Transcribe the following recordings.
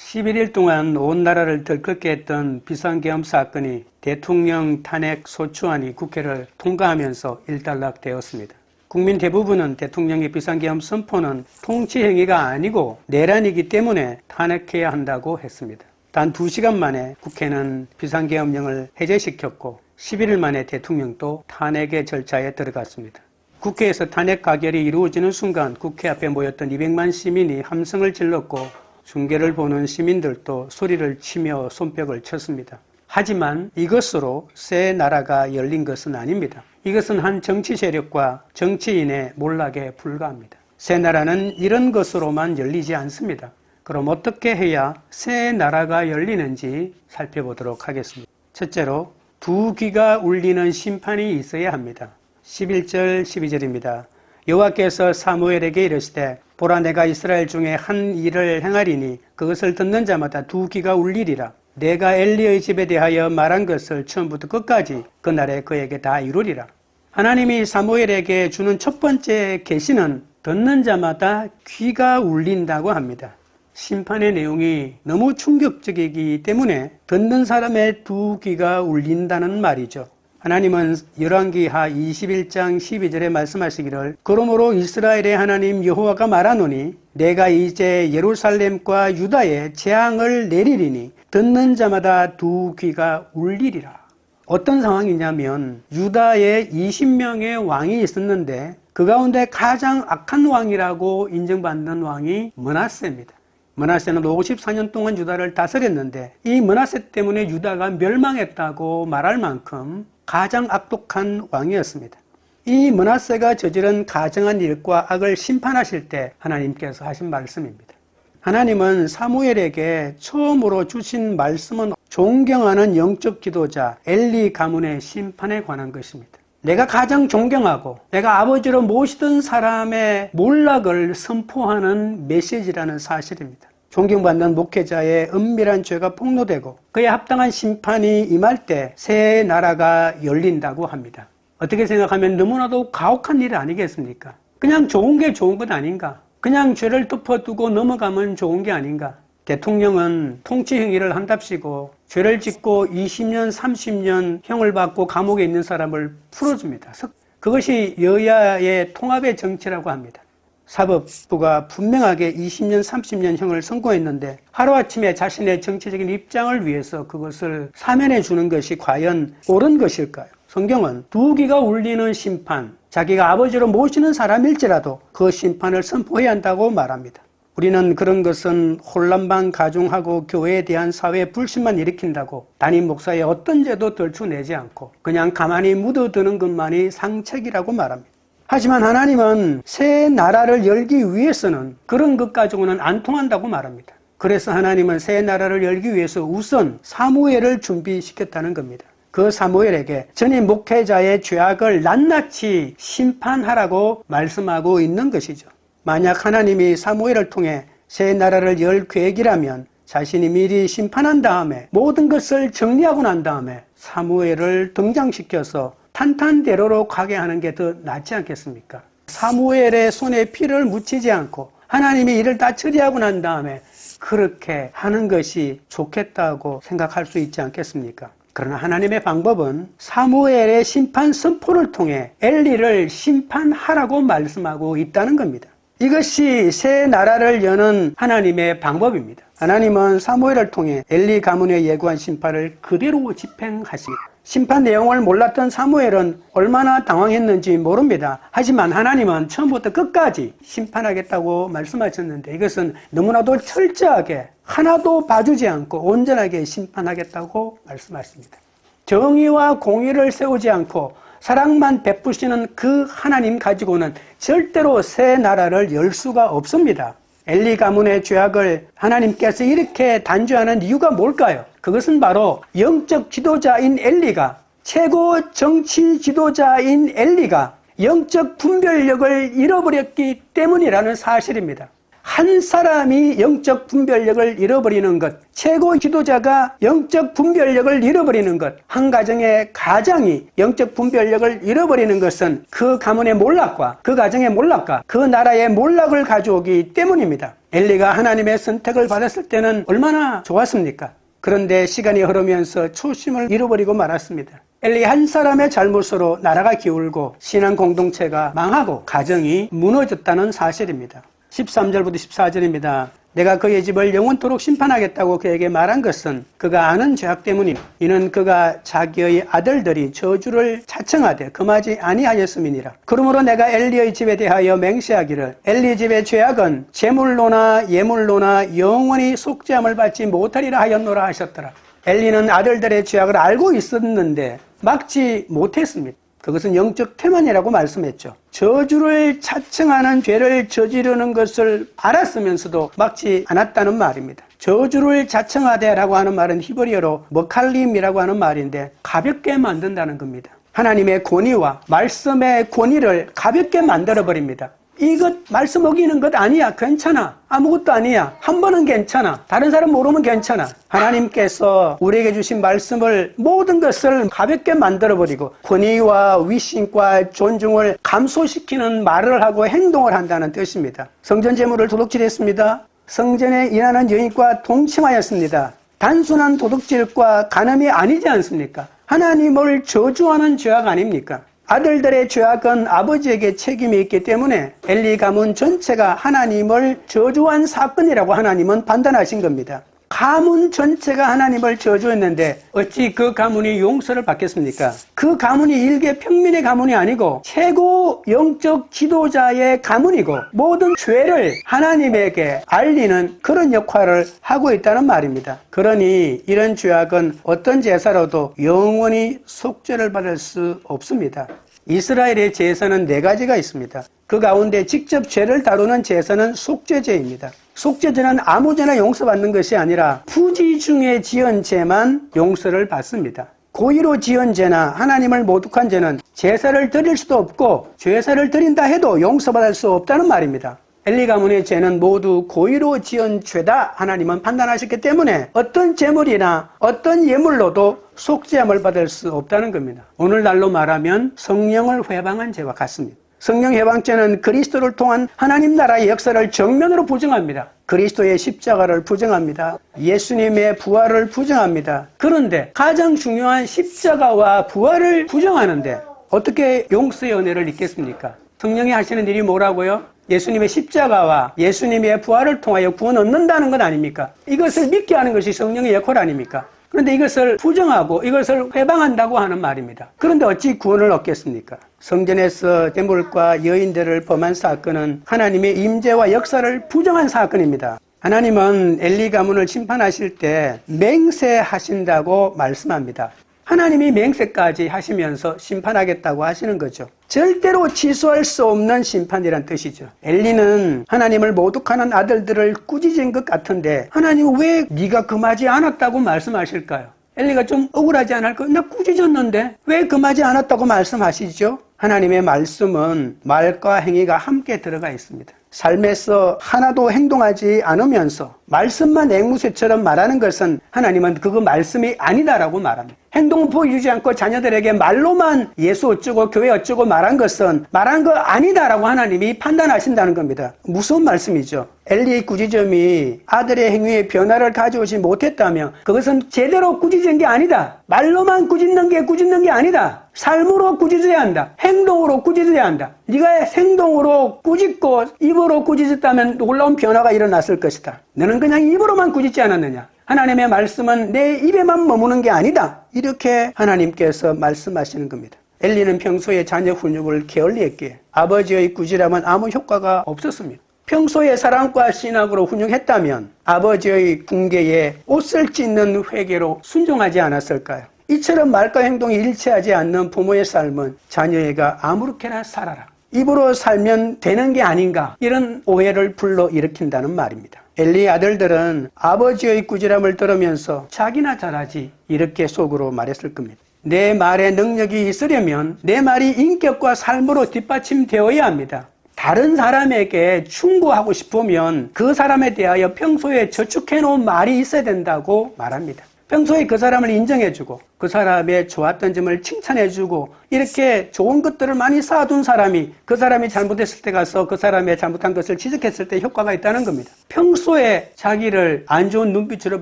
11일 동안 온 나라를 들끓게 했던 비상계엄 사건이 대통령 탄핵 소추안이 국회를 통과하면서 일단락되었습니다. 국민 대부분은 대통령의 비상계엄 선포는 통치행위가 아니고 내란이기 때문에 탄핵해야 한다고 했습니다. 단 2시간 만에 국회는 비상계엄령을 해제시켰고 11일 만에 대통령도 탄핵의 절차에 들어갔습니다. 국회에서 탄핵 가결이 이루어지는 순간 국회 앞에 모였던 200만 시민이 함성을 질렀고 중계를 보는 시민들도 소리를 치며 손뼉을 쳤습니다. 하지만 이것으로 새 나라가 열린 것은 아닙니다. 이것은 한 정치 세력과 정치인의 몰락에 불과합니다. 새 나라는 이런 것으로만 열리지 않습니다. 그럼 어떻게 해야 새 나라가 열리는지 살펴보도록 하겠습니다. 첫째로 두 귀가 울리는 심판이 있어야 합니다. 11절 12절입니다. 여호와께서 사무엘에게 이르시되 보라 내가 이스라엘 중에 한 일을 행하리니 그것을 듣는 자마다 두 귀가 울리리라. 내가 엘리의 집에 대하여 말한 것을 처음부터 끝까지 그날에 그에게 다 이루리라. 하나님이 사무엘에게 주는 첫 번째 계시는 듣는 자마다 귀가 울린다고 합니다. 심판의 내용이 너무 충격적이기 때문에 듣는 사람의 두 귀가 울린다는 말이죠. 하나님은 열왕기하 21장 12절에 말씀하시기를 그러므로 이스라엘의 하나님 여호와가 말하노니 내가 이제 예루살렘과 유다에 재앙을 내리리니 듣는 자마다 두 귀가 울리리라. 어떤 상황이냐면 유다에 20명의 왕이 있었는데 그 가운데 가장 악한 왕이라고 인정받는 왕이 므낫세입니다. 므낫세는 54년 동안 유다를 다스렸는데 이 므낫세 때문에 유다가 멸망했다고 말할 만큼 가장 악독한 왕이었습니다. 이 므낫세가 저지른 가증한 일과 악을 심판하실 때 하나님께서 하신 말씀입니다. 하나님은 사무엘에게 처음으로 주신 말씀은 존경하는 영적 지도자 엘리 가문의 심판에 관한 것입니다. 내가 가장 존경하고 내가 아버지로 모시던 사람의 몰락을 선포하는 메시지라는 사실입니다. 존경받는 목회자의 은밀한 죄가 폭로되고 그에 합당한 심판이 임할 때 새 나라가 열린다고 합니다. 어떻게 생각하면 너무나도 가혹한 일 아니겠습니까? 그냥 좋은 게 좋은 것 아닌가? 그냥 죄를 덮어두고 넘어가면 좋은 게 아닌가? 대통령은 통치 행위를 한답시고 죄를 짓고 20년, 30년 형을 받고 감옥에 있는 사람을 풀어줍니다. 그것이 여야의 통합의 정치라고 합니다. 사법부가 분명하게 20년, 30년 형을 선고했는데 하루아침에 자신의 정치적인 입장을 위해서 그것을 사면해 주는 것이 과연 옳은 것일까요? 성경은 두 귀가 울리는 심판, 자기가 아버지로 모시는 사람일지라도 그 심판을 선포해야 한다고 말합니다. 우리는 그런 것은 혼란만 가중하고 교회에 대한 사회 불신만 일으킨다고 담임 목사의 어떤 죄도 들추내지 않고 그냥 가만히 묻어두는 것만이 상책이라고 말합니다. 하지만 하나님은 새 나라를 열기 위해서는 그런 것 가지고는 안 통한다고 말합니다. 그래서 하나님은 새 나라를 열기 위해서 우선 사무엘을 준비시켰다는 겁니다. 그 사무엘에게 전임 목회자의 죄악을 낱낱이 심판하라고 말씀하고 있는 것이죠. 만약 하나님이 사무엘을 통해 새 나라를 열 계획이라면 자신이 미리 심판한 다음에 모든 것을 정리하고 난 다음에 사무엘을 등장시켜서 탄탄대로로 가게 하는 게 더 낫지 않겠습니까? 사무엘의 손에 피를 묻히지 않고 하나님이 이를 다 처리하고 난 다음에 그렇게 하는 것이 좋겠다고 생각할 수 있지 않겠습니까? 그러나 하나님의 방법은 사무엘의 심판 선포를 통해 엘리를 심판하라고 말씀하고 있다는 겁니다. 이것이 새 나라를 여는 하나님의 방법입니다. 하나님은 사무엘을 통해 엘리 가문에 예고한 심판을 그대로 집행하십니다. 심판 내용을 몰랐던 사무엘은 얼마나 당황했는지 모릅니다. 하지만 하나님은 처음부터 끝까지 심판하겠다고 말씀하셨는데 이것은 너무나도 철저하게 하나도 봐주지 않고 온전하게 심판하겠다고 말씀하십니다. 정의와 공의를 세우지 않고 사랑만 베푸시는 그 하나님 가지고는 절대로 새 나라를 열 수가 없습니다. 엘리 가문의 죄악을 하나님께서 이렇게 단죄하는 이유가 뭘까요? 그것은 바로 영적 지도자인 엘리가, 최고 정치 지도자인 엘리가 영적 분별력을 잃어버렸기 때문이라는 사실입니다. 한 사람이 영적 분별력을 잃어버리는 것, 최고 지도자가 영적 분별력을 잃어버리는 것, 한 가정의 가장이 영적 분별력을 잃어버리는 것은 그 가문의 몰락과 그 가정의 몰락과 그 나라의 몰락을 가져오기 때문입니다. 엘리가 하나님의 선택을 받았을 때는 얼마나 좋았습니까? 그런데 시간이 흐르면서 초심을 잃어버리고 말았습니다. 엘리 한 사람의 잘못으로 나라가 기울고 신앙 공동체가 망하고 가정이 무너졌다는 사실입니다. 13절부터 14절입니다. 내가 그의 집을 영원토록 심판하겠다고 그에게 말한 것은 그가 아는 죄악 때문이니 이는 그가 자기의 아들들이 저주를 자청하되 금하지 아니하였음이니라. 그러므로 내가 엘리의 집에 대하여 맹세하기를 엘리 집의 죄악은 제물로나 예물로나 영원히 속죄함을 받지 못하리라 하였노라 하셨더라. 엘리는 아들들의 죄악을 알고 있었는데 막지 못했습니다. 그것은 영적 태만이라고 말씀했죠. 저주를 자청하는 죄를 저지르는 것을 알았으면서도 막지 않았다는 말입니다. 저주를 자청하되라고 하는 말은 히브리어로 머칼림이라고 하는 말인데 가볍게 만든다는 겁니다. 하나님의 권위와 말씀의 권위를 가볍게 만들어버립니다. 이것 말씀 어기는 것 아니야. 괜찮아. 아무것도 아니야. 한 번은 괜찮아. 다른 사람 모르면 괜찮아. 하나님께서 우리에게 주신 말씀을 모든 것을 가볍게 만들어버리고 권위와 위신과 존중을 감소시키는 말을 하고 행동을 한다는 뜻입니다. 성전 제물을 도둑질했습니다. 성전에 일하는 여인과 동침하였습니다. 단순한 도둑질과 간음이 아니지 않습니까? 하나님을 저주하는 죄악 아닙니까? 아들들의 죄악은 아버지에게 책임이 있기 때문에 엘리 가문 전체가 하나님을 저주한 사건이라고 하나님은 판단하신 겁니다. 가문 전체가 하나님을 저주했는데 어찌 그 가문이 용서를 받겠습니까? 그 가문이 일개 평민의 가문이 아니고 최고 영적 지도자의 가문이고 모든 죄를 하나님에게 알리는 그런 역할을 하고 있다는 말입니다. 그러니 이런 죄악은 어떤 제사로도 영원히 속죄를 받을 수 없습니다. 이스라엘의 제사는 4가지가 있습니다. 그 가운데 직접 죄를 다루는 제사는 속죄제입니다. 속죄제는 아무 죄나 용서받는 것이 아니라 부지 중에 지은 죄만 용서를 받습니다. 고의로 지은 죄나 하나님을 모독한 죄는 제사를 드릴 수도 없고 제사를 드린다 해도 용서받을 수 없다는 말입니다. 엘리 가문의 죄는 모두 고의로 지은 죄다 하나님은 판단하셨기 때문에 어떤 제물이나 어떤 예물로도 속죄함을 받을 수 없다는 겁니다. 오늘날로 말하면 성령을 회방한 죄와 같습니다. 성령 회방죄는 그리스도를 통한 하나님 나라의 역사를 정면으로 부정합니다. 그리스도의 십자가를 부정합니다. 예수님의 부활을 부정합니다. 그런데 가장 중요한 십자가와 부활을 부정하는데 어떻게 용서의 은혜를 잊겠습니까? 성령이 하시는 일이 뭐라고요? 예수님의 십자가와 예수님의 부활을 통하여 구원 얻는다는 것 아닙니까? 이것을 믿게 하는 것이 성령의 역할 아닙니까? 그런데 이것을 부정하고 이것을 회방한다고 하는 말입니다. 그런데 어찌 구원을 얻겠습니까? 성전에서 제물과 여인들을 범한 사건은 하나님의 임재와 역사를 부정한 사건입니다. 하나님은 엘리 가문을 심판하실 때 맹세하신다고 말씀합니다. 하나님이 맹세까지 하시면서 심판하겠다고 하시는 거죠. 절대로 취소할 수 없는 심판이란 뜻이죠. 엘리는 하나님을 모독하는 아들들을 꾸짖은 것 같은데 하나님은 왜 네가 금하지 않았다고 말씀하실까요? 엘리가 좀 억울하지 않을까요? 나 꾸짖었는데 왜 금하지 않았다고 말씀하시죠? 하나님의 말씀은 말과 행위가 함께 들어가 있습니다. 삶에서 하나도 행동하지 않으면서 말씀만 앵무새처럼 말하는 것은 하나님은 그거 말씀이 아니다라고 말합니다. 행동을 보여주지 않고 자녀들에게 말로만 예수 어쩌고 교회 어쩌고 말한 것은 말한 거 아니다라고 하나님이 판단하신다는 겁니다. 무서운 말씀이죠. 엘리의 꾸짖음이 아들의 행위에 변화를 가져오지 못했다면 그것은 제대로 꾸짖은 게 아니다. 말로만 꾸짖는 게 아니다. 삶으로 꾸짖어야 한다. 행동으로 꾸짖어야 한다. 네가 행동으로 꾸짖고 입으로 꾸짖었다면 놀라운 변화가 일어났을 것이다. 너는 그냥 입으로만 꾸짖지 않았느냐. 하나님의 말씀은 내 입에만 머무는 게 아니다. 이렇게 하나님께서 말씀하시는 겁니다. 엘리는 평소에 자녀 훈육을 게을리했기에 아버지의 꾸지람은 아무 효과가 없었습니다. 평소에 사랑과 신학으로 훈육했다면 아버지의 궁계에 옷을 찢는 회개로 순종하지 않았을까요? 이처럼 말과 행동이 일치하지 않는 부모의 삶은 자녀애가 아무렇게나 살아라. 입으로 살면 되는 게 아닌가 이런 오해를 불러일으킨다는 말입니다. 엘리의 아들들은 아버지의 꾸지람을 들으면서 자기나 잘하지 이렇게 속으로 말했을 겁니다. 내 말에 능력이 있으려면 내 말이 인격과 삶으로 뒷받침되어야 합니다. 다른 사람에게 충고하고 싶으면 그 사람에 대하여 평소에 저축해 놓은 말이 있어야 된다고 말합니다. 평소에 그 사람을 인정해주고 그 사람의 좋았던 점을 칭찬해주고 이렇게 좋은 것들을 많이 쌓아둔 사람이 그 사람이 잘못했을 때 가서 그 사람의 잘못한 것을 지적했을 때 효과가 있다는 겁니다. 평소에 자기를 안 좋은 눈빛으로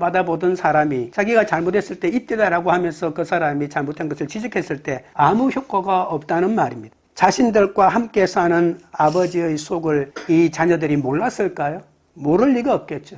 받아보던 사람이 자기가 잘못했을 때 이때다라고 하면서 그 사람이 잘못한 것을 지적했을 때 아무 효과가 없다는 말입니다. 자신들과 함께 사는 아버지의 속을 이 자녀들이 몰랐을까요? 모를 리가 없겠죠.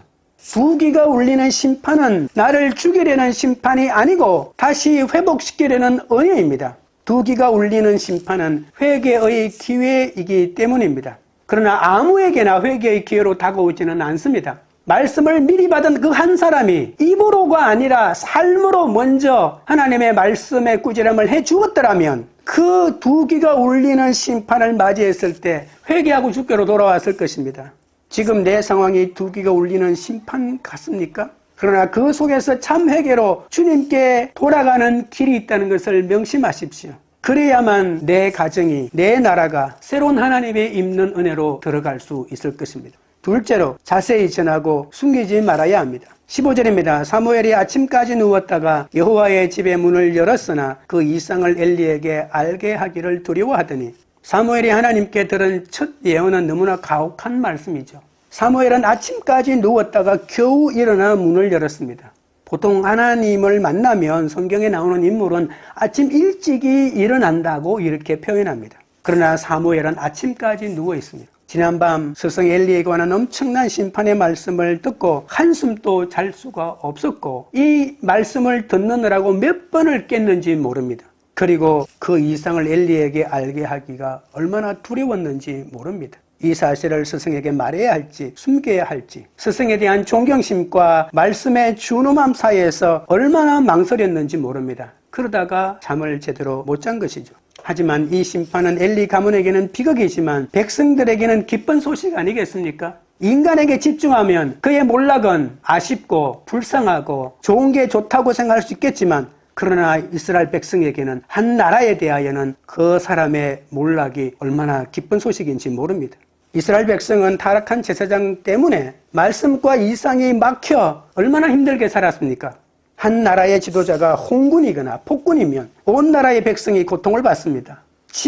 두기가 울리는 심판은 나를 죽이려는 심판이 아니고 다시 회복시키려는 은혜입니다. 두기가 울리는 심판은 회개의 기회이기 때문입니다. 그러나 아무에게나 회개의 기회로 다가오지는 않습니다. 말씀을 미리 받은 그 한 사람이 입으로가 아니라 삶으로 먼저 하나님의 말씀의 꾸지람을 해 주었더라면 그 두기가 울리는 심판을 맞이했을 때 회개하고 주께로 돌아왔을 것입니다. 지금 내 상황이 두기가 울리는 심판 같습니까? 그러나 그 속에서 참 회개로 주님께 돌아가는 길이 있다는 것을 명심하십시오. 그래야만 내 가정이, 내 나라가 새로운 하나님의 입는 은혜로 들어갈 수 있을 것입니다. 둘째로 자세히 전하고 숨기지 말아야 합니다. 15절입니다. 사무엘이 아침까지 누웠다가 여호와의 집의 문을 열었으나 그 이상을 엘리에게 알게 하기를 두려워하더니 사무엘이 하나님께 들은 첫 예언은 너무나 가혹한 말씀이죠. 사무엘은 아침까지 누웠다가 겨우 일어나 문을 열었습니다. 보통 하나님을 만나면 성경에 나오는 인물은 아침 일찍이 일어난다고 이렇게 표현합니다. 그러나 사무엘은 아침까지 누워 있습니다. 지난밤 스승 엘리에게 관한 엄청난 심판의 말씀을 듣고 한숨도 잘 수가 없었고 이 말씀을 듣느라고 몇 번을 깼는지 모릅니다. 그리고 그 이상을 엘리에게 알게 하기가 얼마나 두려웠는지 모릅니다. 이 사실을 스승에게 말해야 할지 숨겨야 할지 스승에 대한 존경심과 말씀의 준엄함 사이에서 얼마나 망설였는지 모릅니다. 그러다가 잠을 제대로 못 잔 것이죠. 하지만 이 심판은 엘리 가문에게는 비극이지만 백성들에게는 기쁜 소식 아니겠습니까? 인간에게 집중하면 그의 몰락은 아쉽고 불쌍하고 좋은 게 좋다고 생각할 수 있겠지만 그러나 이스라엘 백성에게는 한 나라에 대하여는 그 사람의 몰락이 얼마나 기쁜 소식인지 모릅니다. 이스라엘 백성은 타락한 제사장 때문에 말씀과 이상이 막혀 얼마나 힘들게 살았습니까? 한 나라의 지도자가 홍군이거나 폭군이면 온 나라의 백성이 고통을 받습니다.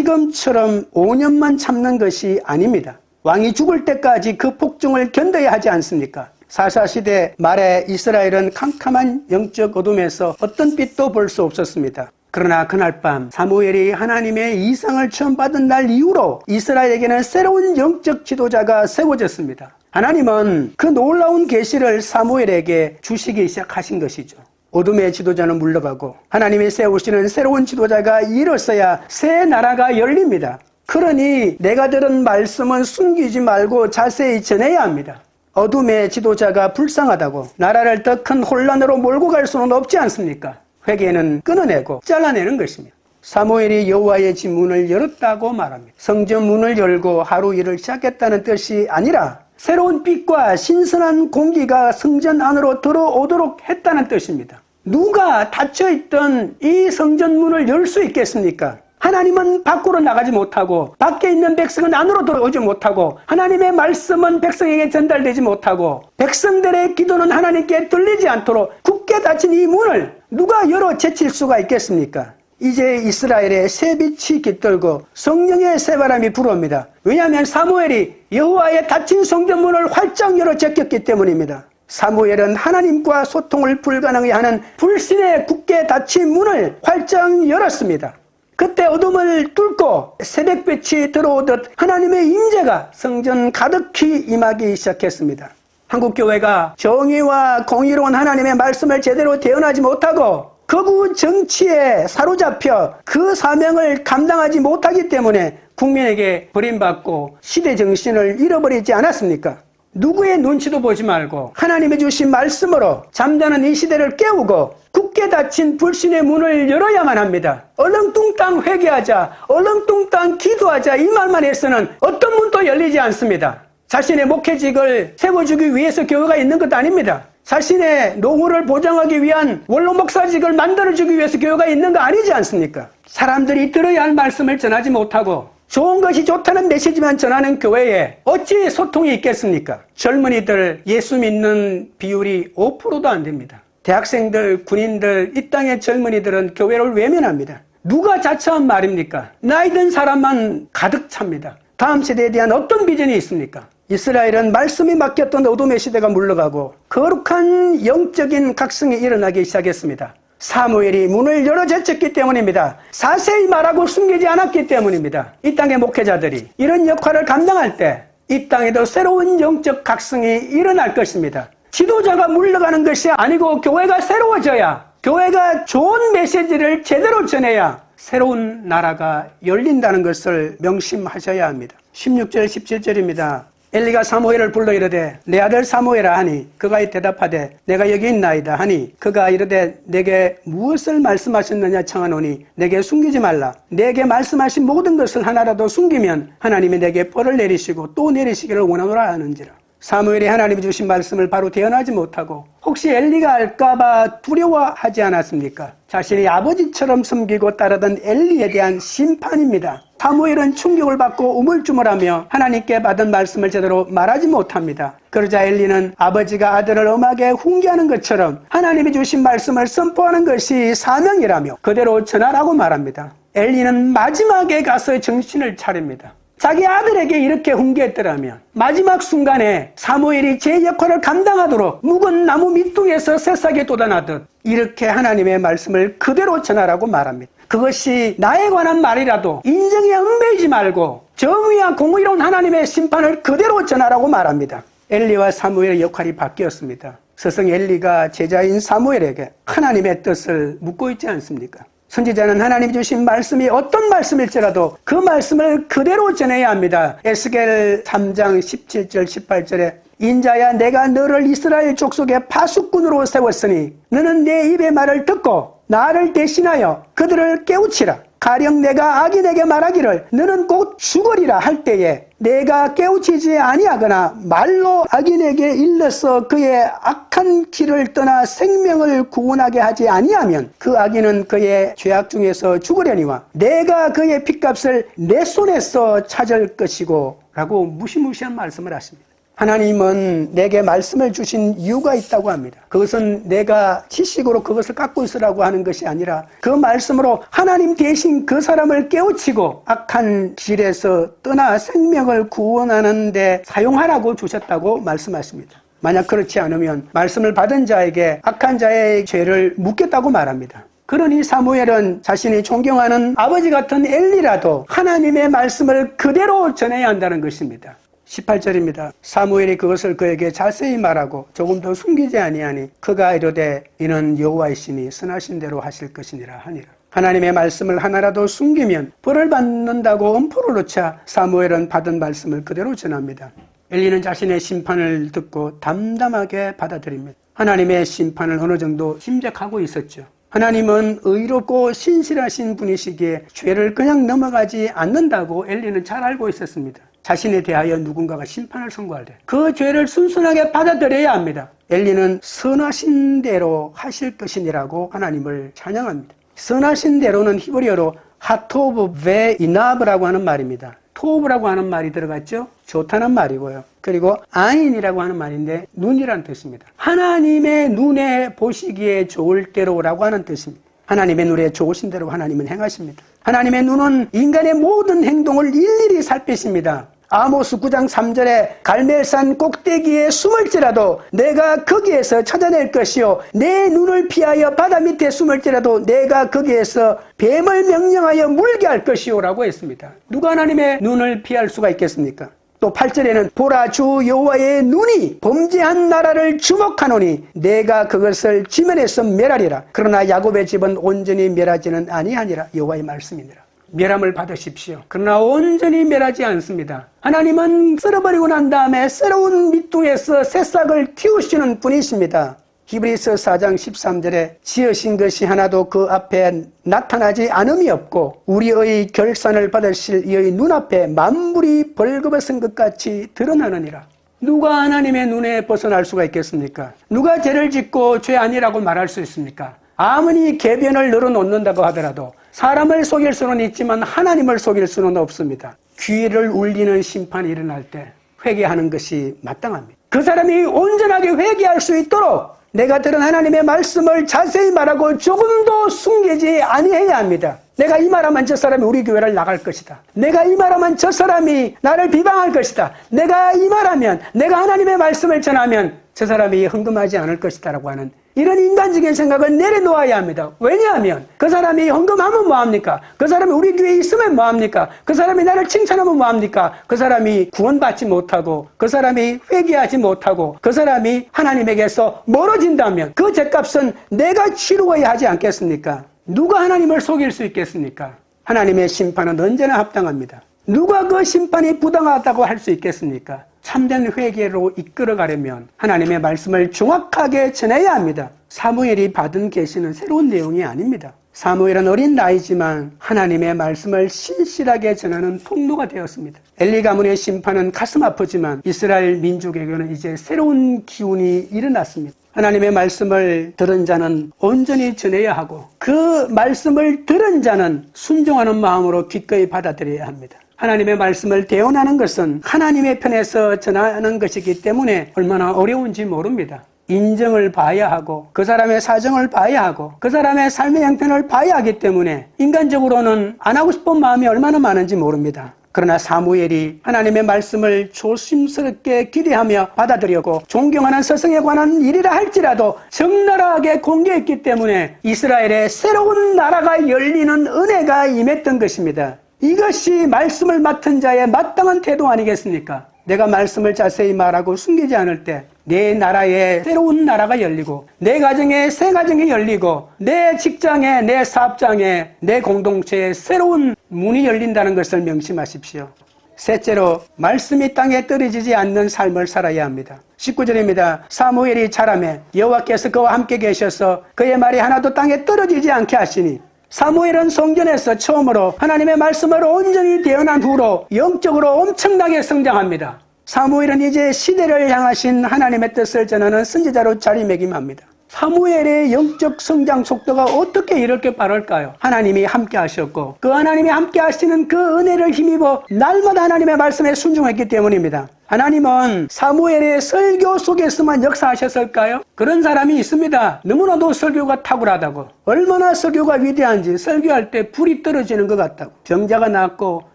지금처럼 5년만 참는 것이 아닙니다. 왕이 죽을 때까지 그 폭정을 견뎌야 하지 않습니까? 사사시대 말에 이스라엘은 캄캄한 영적 어둠에서 어떤 빛도 볼 수 없었습니다. 그러나 그날 밤 사무엘이 하나님의 이상을 처음 받은 날 이후로 이스라엘에게는 새로운 영적 지도자가 세워졌습니다. 하나님은 그 놀라운 계시를 사무엘에게 주시기 시작하신 것이죠. 어둠의 지도자는 물러가고 하나님이 세우시는 새로운 지도자가 일어서야 새 나라가 열립니다. 그러니 내가 들은 말씀은 숨기지 말고 자세히 전해야 합니다. 어둠의 지도자가 불쌍하다고 나라를 더 큰 혼란으로 몰고 갈 수는 없지 않습니까? 회개는 끊어내고 잘라내는 것입니다. 사무엘이 여호와의 집 문을 열었다고 말합니다. 성전 문을 열고 하루 일을 시작했다는 뜻이 아니라 새로운 빛과 신선한 공기가 성전 안으로 들어오도록 했다는 뜻입니다. 누가 닫혀있던 이 성전 문을 열 수 있겠습니까? 하나님은 밖으로 나가지 못하고 밖에 있는 백성은 안으로 들어오지 못하고 하나님의 말씀은 백성에게 전달되지 못하고 백성들의 기도는 하나님께 들리지 않도록 굳게 닫힌 이 문을 누가 열어 제칠 수가 있겠습니까? 이제 이스라엘의 새 빛이 깃들고 성령의 새바람이 불어옵니다. 왜냐하면 사무엘이 여호와의 닫힌 성전문을 활짝 열어 제꼈기 때문입니다. 사무엘은 하나님과 소통을 불가능하게 하는 불신의 굳게 닫힌 문을 활짝 열었습니다. 그때 어둠을 뚫고 새벽빛이 들어오듯 하나님의 임재가 성전 가득히 임하기 시작했습니다. 한국교회가 정의와 공의로운 하나님의 말씀을 제대로 대언하지 못하고 거부 정치에 사로잡혀 그 사명을 감당하지 못하기 때문에 국민에게 버림받고 시대 정신을 잃어버리지 않았습니까? 누구의 눈치도 보지 말고 하나님이 주신 말씀으로 잠자는 이 시대를 깨우고 굳게 닫힌 불신의 문을 열어야만 합니다. 얼렁뚱땅 회개하자, 얼렁뚱땅 기도하자 이 말만 해서는 어떤 문도 열리지 않습니다. 자신의 목회직을 세워주기 위해서 교회가 있는 것도 아닙니다. 자신의 노후를 보장하기 위한 원로 목사직을 만들어주기 위해서 교회가 있는 거 아니지 않습니까? 사람들이 들어야 할 말씀을 전하지 못하고 좋은 것이 좋다는 메시지만 전하는 교회에 어찌 소통이 있겠습니까? 젊은이들 예수 믿는 비율이 5%도 안 됩니다. 대학생들, 군인들, 이 땅의 젊은이들은 교회를 외면합니다. 누가 자처한 말입니까? 나이 든 사람만 가득 찹니다. 다음 세대에 대한 어떤 비전이 있습니까? 이스라엘은 말씀이 맡겼던 어둠의 시대가 물러가고 거룩한 영적인 각성이 일어나기 시작했습니다. 사무엘이 문을 열어 제쳤기 때문입니다. 자세히 말하고 숨기지 않았기 때문입니다. 이 땅의 목회자들이 이런 역할을 감당할 때 이 땅에도 새로운 영적 각성이 일어날 것입니다. 지도자가 물러가는 것이 아니고 교회가 새로워져야, 교회가 좋은 메시지를 제대로 전해야 새로운 나라가 열린다는 것을 명심하셔야 합니다. 16절 17절입니다. 엘리가 사무엘을 불러 이르되 내 아들 사무엘아 하니 그가 대답하되 내가 여기 있나이다 하니 그가 이르되 내게 무엇을 말씀하셨느냐 청하노니 내게 숨기지 말라. 내게 말씀하신 모든 것을 하나라도 숨기면 하나님이 내게 벌을 내리시고 또 내리시기를 원하노라 하는지라. 사무엘이 하나님이 주신 말씀을 바로 대언하지 못하고 혹시 엘리가 알까봐 두려워하지 않았습니까? 자신이 아버지처럼 섬기고 따르던 엘리에 대한 심판입니다. 사무엘은 충격을 받고 우물쭈물하며 하나님께 받은 말씀을 제대로 말하지 못합니다. 그러자 엘리는 아버지가 아들을 엄하게 훈계하는 것처럼 하나님이 주신 말씀을 선포하는 것이 사명이라며 그대로 전하라고 말합니다. 엘리는 마지막에 가서 정신을 차립니다. 자기 아들에게 이렇게 훈계했더라면 마지막 순간에 사무엘이 제 역할을 감당하도록 묵은 나무 밑둥에서 새싹이 돋아나듯 이렇게 하나님의 말씀을 그대로 전하라고 말합니다. 그것이 나에 관한 말이라도 인정에 얽매이지 말고 정의와 공의로운 하나님의 심판을 그대로 전하라고 말합니다. 엘리와 사무엘의 역할이 바뀌었습니다. 스승 엘리가 제자인 사무엘에게 하나님의 뜻을 묻고 있지 않습니까? 선지자는 하나님이 주신 말씀이 어떤 말씀일지라도 그 말씀을 그대로 전해야 합니다. 에스겔 3장 17절 18절에 인자야 내가 너를 이스라엘 족속의 파수꾼으로 세웠으니 너는 내 입의 말을 듣고 나를 대신하여 그들을 깨우치라. 가령 내가 악인에게 말하기를 너는 곧 죽으리라 할 때에 내가 깨우치지 아니하거나 말로 악인에게 일러서 그의 악한 길을 떠나 생명을 구원하게 하지 아니하면 그 악인은 그의 죄악 중에서 죽으려니와 내가 그의 핏값을 내 손에서 찾을 것이고 라고 무시무시한 말씀을 하십니다. 하나님은 내게 말씀을 주신 이유가 있다고 합니다. 그것은 내가 지식으로 그것을 갖고 있으라고 하는 것이 아니라 그 말씀으로 하나님 대신 그 사람을 깨우치고 악한 길에서 떠나 생명을 구원하는 데 사용하라고 주셨다고 말씀하십니다. 만약 그렇지 않으면 말씀을 받은 자에게 악한 자의 죄를 묻겠다고 말합니다. 그러니 사무엘은 자신이 존경하는 아버지 같은 엘리라도 하나님의 말씀을 그대로 전해야 한다는 것입니다. 18절입니다. 사무엘이 그것을 그에게 자세히 말하고 조금 더 숨기지 아니하니 그가 이르되 이는 여호와이시니 선하신 대로 하실 것이니라 하니라. 하나님의 말씀을 하나라도 숨기면 벌을 받는다고 엄포를 놓자 사무엘은 받은 말씀을 그대로 전합니다. 엘리는 자신의 심판을 듣고 담담하게 받아들입니다. 하나님의 심판을 어느 정도 짐작하고 있었죠. 하나님은 의롭고 신실하신 분이시기에 죄를 그냥 넘어가지 않는다고 엘리는 잘 알고 있었습니다. 자신에 대하여 누군가가 심판을 선고할 때 그 죄를 순순하게 받아들여야 합니다. 엘리는 선하신 대로 하실 것이니라고 하나님을 찬양합니다. 선하신 대로는 히브리어로 하토브 베 이나브라고 하는 말입니다. 토브라고 하는 말이 들어갔죠. 좋다는 말이고요. 그리고 아인이라고 하는 말인데 눈이라는 뜻입니다. 하나님의 눈에 보시기에 좋을 대로라고 하는 뜻입니다. 하나님의 눈에 좋으신 대로 하나님은 행하십니다. 하나님의 눈은 인간의 모든 행동을 일일이 살피십니다. 아모스 9장 3절에 갈멜산 꼭대기에 숨을지라도 내가 거기에서 찾아낼 것이요 내 눈을 피하여 바다 밑에 숨을지라도 내가 거기에서 뱀을 명령하여 물게 할 것이요 라고 했습니다. 누가 하나님의 눈을 피할 수가 있겠습니까? 또 8절에는 보라 주 여호와의 눈이 범죄한 나라를 주목하노니 내가 그것을 지면에서 멸하리라. 그러나 야곱의 집은 온전히 멸하지는 아니하니라. 여호와의 말씀이니라. 멸함을 받으십시오. 그러나 온전히 멸하지 않습니다. 하나님은 쓸어버리고 난 다음에 새로운 밑둥에서 새싹을 틔우시는 분이십니다. 히브리서 4장 13절에 지으신 것이 하나도 그 앞에 나타나지 않음이 없고 우리의 결산을 받으실 이의 눈앞에 만물이 벌거벗은 것 같이 드러나느니라. 누가 하나님의 눈에 벗어날 수가 있겠습니까? 누가 죄를 짓고 죄 아니라고 말할 수 있습니까? 아무리 궤변을 늘어놓는다고 하더라도 사람을 속일 수는 있지만 하나님을 속일 수는 없습니다. 귀를 울리는 심판이 일어날 때 회개하는 것이 마땅합니다. 그 사람이 온전하게 회개할 수 있도록 내가 들은 하나님의 말씀을 자세히 말하고 조금도 숨기지 아니해야 합니다. 내가 이 말하면 저 사람이 우리 교회를 나갈 것이다. 내가 이 말하면 저 사람이 나를 비방할 것이다. 내가 이 말하면, 내가 하나님의 말씀을 전하면 저 사람이 헌금하지 않을 것이다 라고 하는 이런 인간적인 생각을 내려놓아야 합니다. 왜냐하면 그 사람이 헌금하면 뭐합니까? 그 사람이 우리 교회에 있으면 뭐합니까? 그 사람이 나를 칭찬하면 뭐합니까? 그 사람이 구원받지 못하고 그 사람이 회개하지 못하고 그 사람이 하나님에게서 멀어진다면 그 죗값은 내가 치루어야 하지 않겠습니까? 누가 하나님을 속일 수 있겠습니까? 하나님의 심판은 언제나 합당합니다. 누가 그 심판이 부당하다고 할 수 있겠습니까? 참된 회개로 이끌어가려면 하나님의 말씀을 정확하게 전해야 합니다. 사무엘이 받은 계시는 새로운 내용이 아닙니다. 사무엘은 어린 나이지만 하나님의 말씀을 신실하게 전하는 통로가 되었습니다. 엘리 가문의 심판은 가슴 아프지만 이스라엘 민족에게는 이제 새로운 기운이 일어났습니다. 하나님의 말씀을 들은 자는 온전히 전해야 하고 그 말씀을 들은 자는 순종하는 마음으로 기꺼이 받아들여야 합니다. 하나님의 말씀을 대언하는 것은 하나님의 편에서 전하는 것이기 때문에 얼마나 어려운지 모릅니다. 인정을 봐야 하고 그 사람의 사정을 봐야 하고 그 사람의 삶의 형편을 봐야 하기 때문에 인간적으로는 안 하고 싶은 마음이 얼마나 많은지 모릅니다. 그러나 사무엘이 하나님의 말씀을 조심스럽게 기대하며 받아들였고 존경하는 서성에 관한 일이라 할지라도 적나라하게 공개했기 때문에 이스라엘의 새로운 나라가 열리는 은혜가 임했던 것입니다. 이것이 말씀을 맡은 자의 마땅한 태도 아니겠습니까? 내가 말씀을 자세히 말하고 숨기지 않을 때 내 나라에 새로운 나라가 열리고 내 가정에 새 가정이 열리고 내 직장에 내 사업장에 내 공동체에 새로운 문이 열린다는 것을 명심하십시오. 셋째로 말씀이 땅에 떨어지지 않는 삶을 살아야 합니다. 19절입니다. 사무엘이 자라매 여호와께서 그와 함께 계셔서 그의 말이 하나도 땅에 떨어지지 않게 하시니 사무엘은 성전에서 처음으로 하나님의 말씀을 온전히 대언한 후로 영적으로 엄청나게 성장합니다. 사무엘은 이제 시대를 향하신 하나님의 뜻을 전하는 선지자로 자리매김합니다. 사무엘의 영적 성장 속도가 어떻게 이렇게 빠를까요? 하나님이 함께 하셨고 그 하나님이 함께 하시는 그 은혜를 힘입어 날마다 하나님의 말씀에 순종했기 때문입니다. 하나님은 사무엘의 설교 속에서만 역사하셨을까요? 그런 사람이 있습니다. 너무나도 설교가 탁월하다고, 얼마나 설교가 위대한지 설교할 때 불이 떨어지는 것 같다고, 병자가 낫고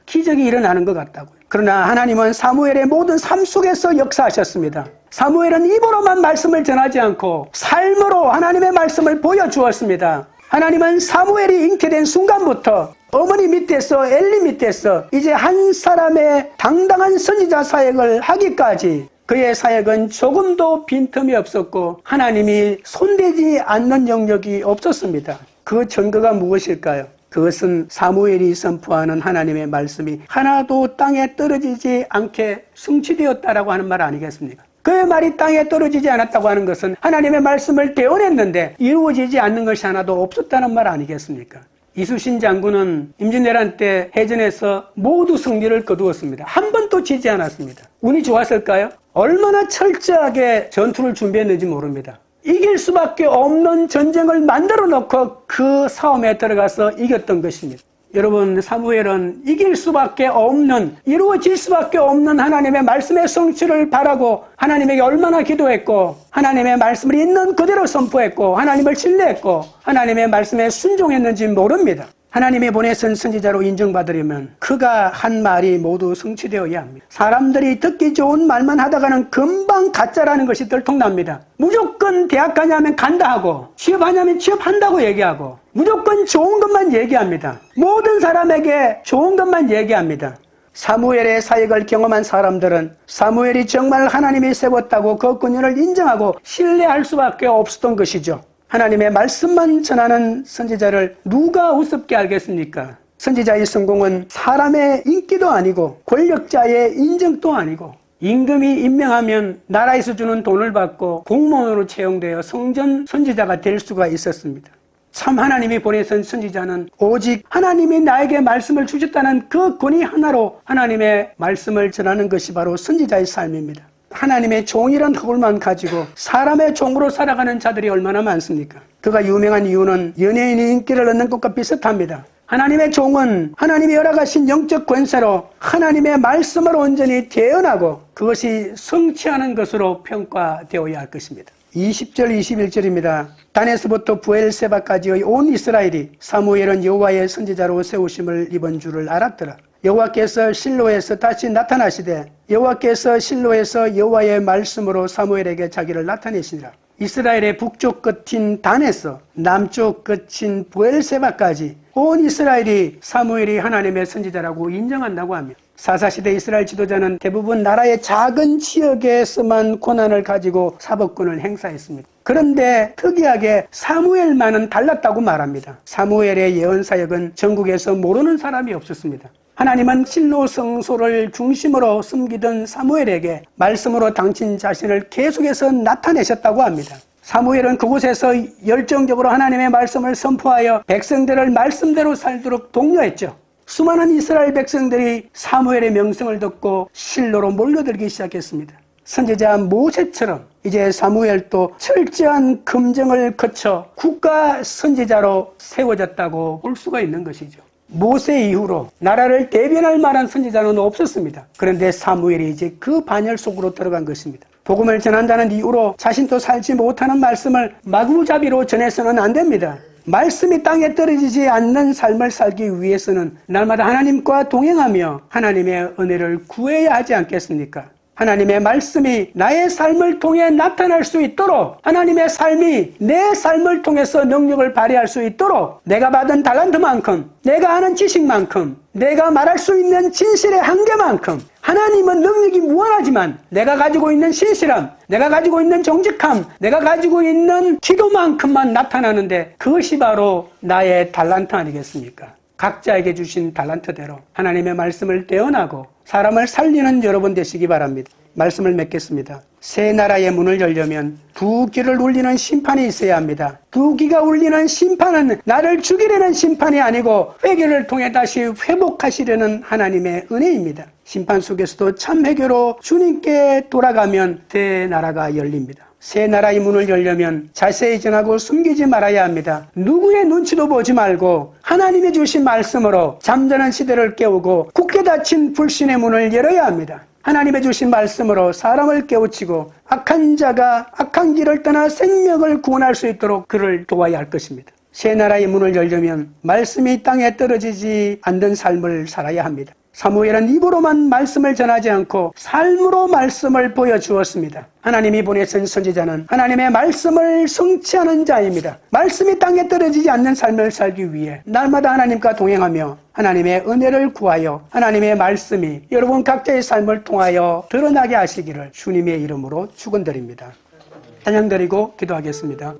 기적이 일어나는 것 같다고. 그러나 하나님은 사무엘의 모든 삶 속에서 역사하셨습니다. 사무엘은 입으로만 말씀을 전하지 않고 삶으로 하나님의 말씀을 보여주었습니다. 하나님은 사무엘이 잉태된 순간부터 어머니 밑에서 엘리 밑에서 이제 한 사람의 당당한 선지자 사역을 하기까지 그의 사역은 조금도 빈틈이 없었고 하나님이 손대지 않는 영역이 없었습니다. 그 증거가 무엇일까요? 그것은 사무엘이 선포하는 하나님의 말씀이 하나도 땅에 떨어지지 않게 성취되었다라고 하는 말 아니겠습니까? 그의 말이 땅에 떨어지지 않았다고 하는 것은 하나님의 말씀을 대언했는데 이루어지지 않는 것이 하나도 없었다는 말 아니겠습니까? 이순신 장군은 임진왜란 때 해전에서 모두 승리를 거두었습니다. 한 번도 지지 않았습니다. 운이 좋았을까요? 얼마나 철저하게 전투를 준비했는지 모릅니다. 이길 수밖에 없는 전쟁을 만들어 놓고 그 싸움에 들어가서 이겼던 것입니다. 여러분, 사무엘은 이길 수밖에 없는, 이루어질 수밖에 없는 하나님의 말씀의 성취를 바라고 하나님에게 얼마나 기도했고 하나님의 말씀을 있는 그대로 선포했고 하나님을 신뢰했고 하나님의 말씀에 순종했는지 모릅니다. 하나님이 보내신 선지자로 인정받으려면 그가 한 말이 모두 성취되어야 합니다. 사람들이 듣기 좋은 말만 하다가는 금방 가짜라는 것이 들통납니다. 무조건 대학 가냐면 간다 하고 취업하냐면 취업한다고 얘기하고 무조건 좋은 것만 얘기합니다. 모든 사람에게 좋은 것만 얘기합니다. 사무엘의 사역을 경험한 사람들은 사무엘이 정말 하나님이 세웠다고 그 권위를 인정하고 신뢰할 수밖에 없었던 것이죠. 하나님의 말씀만 전하는 선지자를 누가 우습게 알겠습니까? 선지자의 성공은 사람의 인기도 아니고 권력자의 인정도 아니고 임금이 임명하면 나라에서 주는 돈을 받고 공무원으로 채용되어 성전 선지자가 될 수가 있었습니다. 참 하나님이 보내신 선지자는 오직 하나님이 나에게 말씀을 주셨다는 그 권위 하나로 하나님의 말씀을 전하는 것이 바로 선지자의 삶입니다. 하나님의 종이란 흙을만 가지고 사람의 종으로 살아가는 자들이 얼마나 많습니까? 그가 유명한 이유는 연예인이 인기를 얻는 것과 비슷합니다. 하나님의 종은 하나님이 열어가신 영적 권세로 하나님의 말씀을 온전히 대언하고 그것이 성취하는 것으로 평가되어야 할 것입니다. 20절 21절입니다. 단에서부터 부엘세바까지의 온 이스라엘이 사무엘은 여호와의 선지자로 세우심을 입은 줄을 알았더라. 여호와께서 실로에서 다시 나타나시되 여호와께서 실로에서 여호와의 말씀으로 사무엘에게 자기를 나타내시니라. 이스라엘의 북쪽 끝인 단에서 남쪽 끝인 부엘세바까지 온 이스라엘이 사무엘이 하나님의 선지자라고 인정한다고 합니다. 사사시대 이스라엘 지도자는 대부분 나라의 작은 지역에서만 권한을 가지고 사법권을 행사했습니다. 그런데 특이하게 사무엘만은 달랐다고 말합니다. 사무엘의 예언 사역은 전국에서 모르는 사람이 없었습니다. 하나님은 실로 성소를 중심으로 숨기던 사무엘에게 말씀으로 당신 자신을 계속해서 나타내셨다고 합니다. 사무엘은 그곳에서 열정적으로 하나님의 말씀을 선포하여 백성들을 말씀대로 살도록 독려했죠. 수많은 이스라엘 백성들이 사무엘의 명성을 듣고 실로로 몰려들기 시작했습니다. 선지자 모세처럼 이제 사무엘도 철저한 검증을 거쳐 국가 선지자로 세워졌다고 볼 수가 있는 것이죠. 모세 이후로 나라를 대변할 만한 선지자는 없었습니다. 그런데 사무엘이 이제 그 반열 속으로 들어간 것입니다. 복음을 전한다는 이유로 자신도 살지 못하는 말씀을 마구잡이로 전해서는 안 됩니다. 말씀이 땅에 떨어지지 않는 삶을 살기 위해서는 날마다 하나님과 동행하며 하나님의 은혜를 구해야 하지 않겠습니까? 하나님의 말씀이 나의 삶을 통해 나타날 수 있도록, 하나님의 삶이 내 삶을 통해서 능력을 발휘할 수 있도록 내가 받은 달란트만큼, 내가 아는 지식만큼, 내가 말할 수 있는 진실의 한계만큼 하나님은 능력이 무한하지만 내가 가지고 있는 신실함, 내가 가지고 있는 정직함, 내가 가지고 있는 기도만큼만 나타나는데 그것이 바로 나의 달란트 아니겠습니까? 각자에게 주신 달란트대로 하나님의 말씀을 대언하고 사람을 살리는 여러분 되시기 바랍니다. 말씀을 맺겠습니다. 새 나라의 문을 열려면 두 귀를 울리는 심판이 있어야 합니다. 두 귀가 울리는 심판은 나를 죽이려는 심판이 아니고 회개를 통해 다시 회복하시려는 하나님의 은혜입니다. 심판 속에서도 참 회개로 주님께 돌아가면 새 나라가 열립니다. 새 나라의 문을 열려면 자세히 전하고 숨기지 말아야 합니다. 누구의 눈치도 보지 말고 하나님이 주신 말씀으로 잠자는 시대를 깨우고 굳게 닫힌 불신의 문을 열어야 합니다. 하나님의 주신 말씀으로 사람을 깨우치고 악한 자가 악한 길을 떠나 생명을 구원할 수 있도록 그를 도와야 할 것입니다. 새 나라의 문을 열려면 말씀이 땅에 떨어지지 않는 삶을 살아야 합니다. 사무엘은 입으로만 말씀을 전하지 않고 삶으로 말씀을 보여주었습니다. 하나님이 보내신 선지자는 하나님의 말씀을 성취하는 자입니다. 말씀이 땅에 떨어지지 않는 삶을 살기 위해 날마다 하나님과 동행하며 하나님의 은혜를 구하여 하나님의 말씀이 여러분 각자의 삶을 통하여 드러나게 하시기를 주님의 이름으로 축원드립니다. 찬양드리고 기도하겠습니다.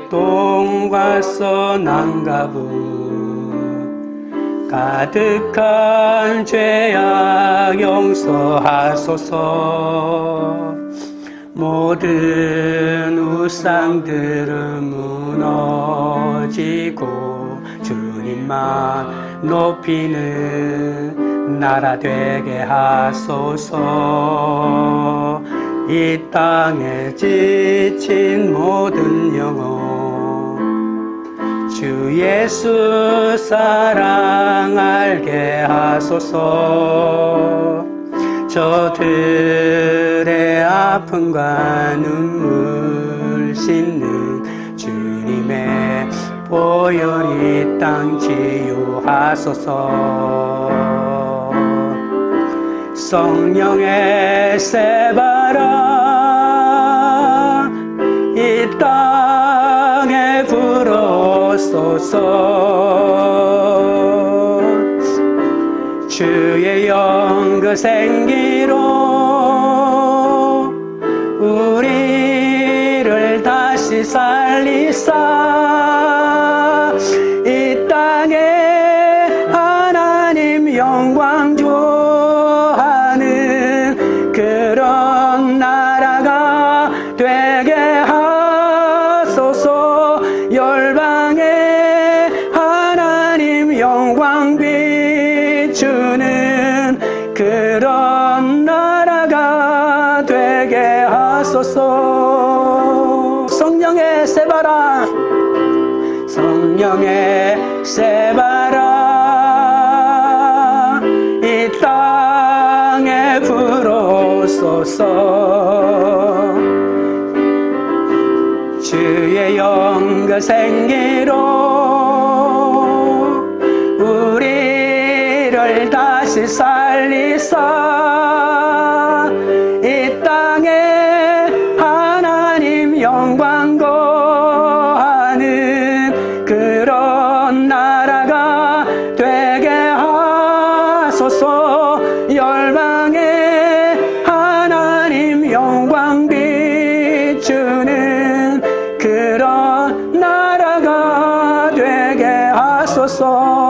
동과 서남가부 가득한 죄악 용서하소서. 모든 우상들은 무너지고 주님만 높이는 나라 되게 하소서. 이 땅에 지친 모든 영혼 주 예수 사랑 알게 하소서. 저들의 아픔과 눈물 씻는 주님의 보혈이 땅 치유하소서. 성령의 새바람 이 땅에 불어소서. 주의 영 그 생기로 우리를 다시 살리사 이 땅에 하나님 영광 주하는 그런 나라가 되게 하소서. 열방에 하나님 영광 비추는 그런 나라가 되게 하소서. 성령의 새바람, 성령의 새바람 이 땅에 불어소서. 주의 영그 생기로 우리를 다시 살리사 이 땅에 하나님 영광 거하는 그런 나라가 되게 하소서. 열방에 하나님 영광 비추는 그런 나라가 되게 하소서.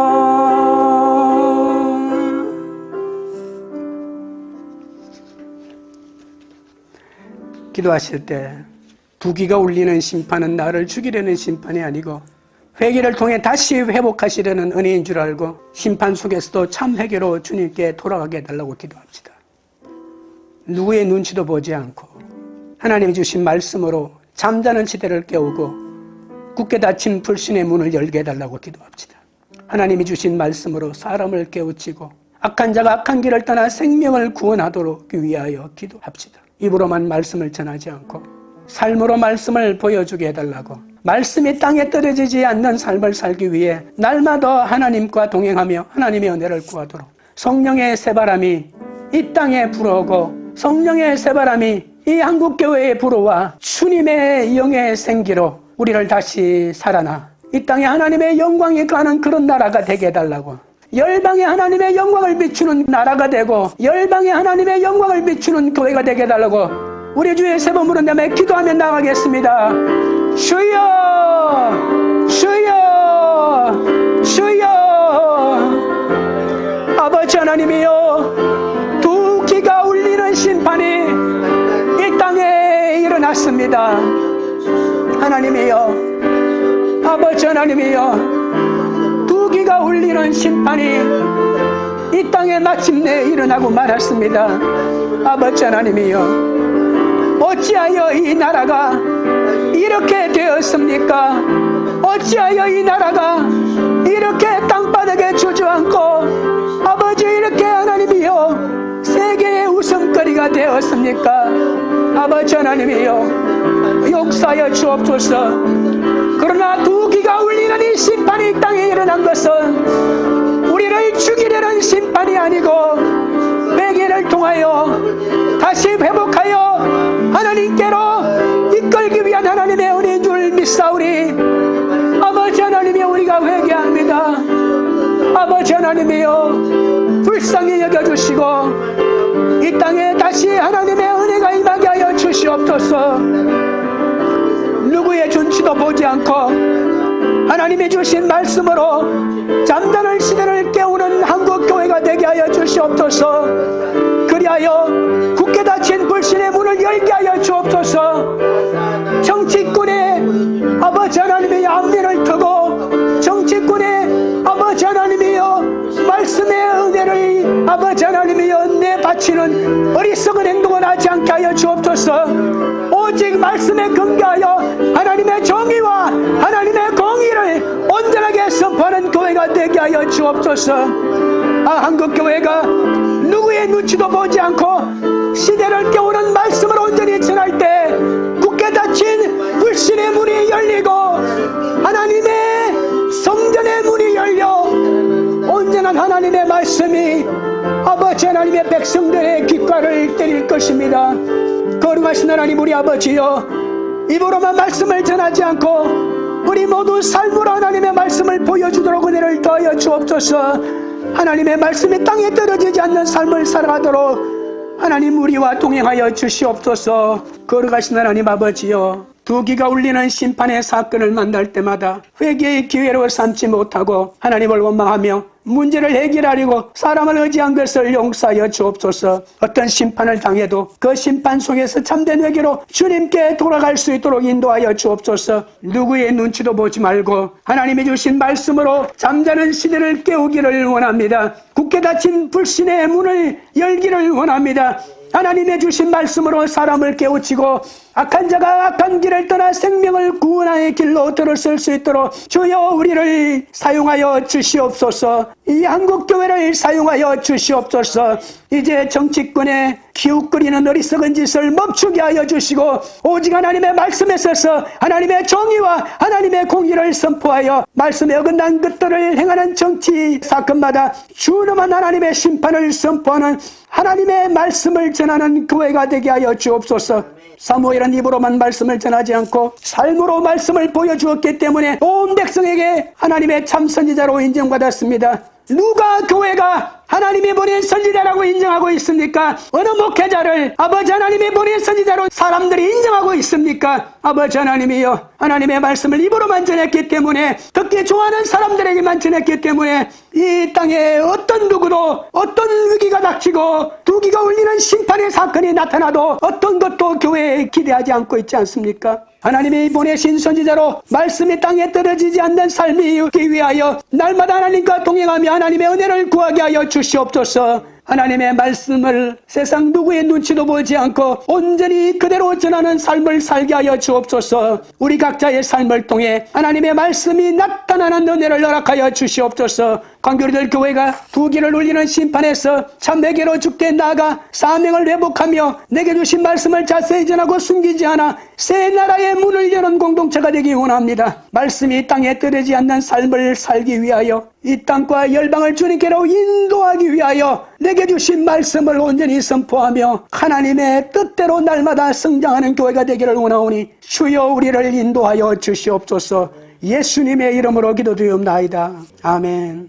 기도하실 때 부귀가 울리는 심판은 나를 죽이려는 심판이 아니고 회개를 통해 다시 회복하시려는 은혜인 줄 알고 심판 속에서도 참 회개로 주님께 돌아가게 해달라고 기도합시다. 누구의 눈치도 보지 않고 하나님이 주신 말씀으로 잠자는 시대를 깨우고 굳게 닫힌 불신의 문을 열게 해달라고 기도합시다. 하나님이 주신 말씀으로 사람을 깨우치고 악한 자가 악한 길을 떠나 생명을 구원하도록 위하여 기도합시다. 입으로만 말씀을 전하지 않고 삶으로 말씀을 보여주게 해달라고, 말씀이 땅에 떨어지지 않는 삶을 살기 위해 날마다 하나님과 동행하며 하나님의 은혜를 구하도록 성령의 새바람이 이 땅에 불어오고 성령의 새바람이 이 한국교회에 불어와 주님의 영의 생기로 우리를 다시 살아나 이 땅에 하나님의 영광이 가는 그런 나라가 되게 해달라고, 열방에 하나님의 영광을 비추는 나라가 되고 열방에 하나님의 영광을 비추는 교회가 되게 해달라고 우리 주의 세 번 부른 다음에 기도하며 나가겠습니다. 주여, 주여, 주여. 아버지 하나님이여, 두 귀가 울리는 심판이 이 땅에 일어났습니다. 하나님이여, 아버지 하나님이여, 두 귀가 울리는 심판이 이 땅에 마침내 일어나고 말았습니다. 아버지 하나님이여, 어찌하여 이 나라가 이렇게 되었습니까? 어찌하여 이 나라가 이렇게 땅바닥에 주저앉고 아버지 이렇게 하나님이여 세계의 웃음거리가 되었습니까? 아버지 하나님이여, 역사하여 주옵소서. 그러나 두 귀가 울리는 이 심판이 이 땅에 일어난 것은 우리를 죽이려는 심판이 아니고 회개를 통하여 다시 회복하여 하나님께로 이끌기 위한 하나님의 은혜인 줄 믿사오니 아버지 하나님이 우리가 회개합니다. 아버지 하나님이여, 불쌍히 여겨주시고 이 땅에 다시 하나님의 은혜가 임하게 하여 주시옵소서. 누구의 눈치도 보지 않고 하나님이 주신 말씀으로 잠자는 시대를 깨우는 한국교회가 되게 하여 주시옵소서. 그리하여 굳게 닫힌 불신의 문을 열게 하여 주옵소서. 정치권에 아버지 하나님의 양면을 두고 정치권에 아버지 하나님이여 말씀의 은혜를 아버지 하나님이여 내바치는 어리석은 행동을 하지 않게 하여 주옵소서. 오직 말씀에 근거하여 하나님의 정의와 하나님의 공의를 온전하게 선포하는 교회가 되게 하여 주옵소서. 한국교회가 누구의 눈치도 보지 않고 시대를 깨우는 말씀을 온전히 전할 때 굳게 닫힌 불신의 문이 열리고 하나님의 성전의 문이 열려 온전한 하나님의 말씀이 아버지 하나님의 백성들의 귓가를 때릴 것입니다. 거룩하신 하나님 우리 아버지여, 입으로만 말씀을 전하지 않고 우리 모두 삶으로 하나님의 말씀을 보여주도록 은혜를 더하여 주옵소서. 하나님의 말씀이 땅에 떨어지지 않는 삶을 살아가도록 하나님 우리와 동행하여 주시옵소서. 거룩하신 하나님 아버지여, 두 귀가 울리는 심판의 사건을 만날 때마다 회개의 기회로 삼지 못하고 하나님을 원망하며 문제를 해결하려고 사람을 의지한 것을 용서하여 주옵소서. 어떤 심판을 당해도 그 심판 속에서 참된 회개로 주님께 돌아갈 수 있도록 인도하여 주옵소서. 누구의 눈치도 보지 말고 하나님이 주신 말씀으로 잠자는 시대를 깨우기를 원합니다. 굳게 닫힌 불신의 문을 열기를 원합니다. 하나님의 주신 말씀으로 사람을 깨우치고 악한 자가 악한 길을 떠나 생명을 구원의 길로 들어설 수 있도록 주여 우리를 사용하여 주시옵소서. 이 한국교회를 사용하여 주시옵소서. 이제 정치권에 기웃거리는 어리석은 짓을 멈추게 하여 주시고 오직 하나님의 말씀에 서서 하나님의 정의와 하나님의 공의를 선포하여 말씀에 어긋난 것들을 행하는 정치 사건마다 준엄한 하나님의 심판을 선포하는 하나님의 말씀을 전하는 교회가 되게 하여 주옵소서. 사무엘은 입으로만 말씀을 전하지 않고 삶으로 말씀을 보여주었기 때문에 온 백성에게 하나님의 참 선지자로 인정받았습니다. 누가 교회가 하나님이 보낸 선지자라고 인정하고 있습니까? 어느 목회자를 아버지 하나님이 보낸 선지자로 사람들이 인정하고 있습니까? 아버지 하나님이여, 하나님의 말씀을 입으로만 전했기 때문에, 듣기 좋아하는 사람들에게만 전했기 때문에 이 땅에 어떤 누구도 어떤 위기가 닥치고 두기가 울리는 심판의 사건이 나타나도 어떤 것도 교회에 기대하지 않고 있지 않습니까? 하나님이 보내신 선지자로 말씀이 땅에 떨어지지 않는 삶이 있기 위하여 날마다 하나님과 동행하며 하나님의 은혜를 구하게 하여 주시옵소서. 하나님의 말씀을 세상 누구의 눈치도 보지 않고 온전히 그대로 전하는 삶을 살게 하여 주옵소서. 우리 각자의 삶을 통해 하나님의 말씀이 나타나는 은혜를 허락하여 주시옵소서. 광교리들 교회가 두기를 울리는 심판에서 참 내게로 죽게 나아가 사명을 회복하며 내게 주신 말씀을 자세히 전하고 숨기지 않아 새 나라의 문을 여는 공동체가 되기 원합니다. 말씀이 땅에 떨어지지 않는 삶을 살기 위하여 이 땅과 열방을 주님께로 인도하기 위하여 내게 주신 말씀을 온전히 선포하며 하나님의 뜻대로 날마다 성장하는 교회가 되기를 원하오니 주여 우리를 인도하여 주시옵소서. 예수님의 이름으로 기도드리옵나이다. 아멘.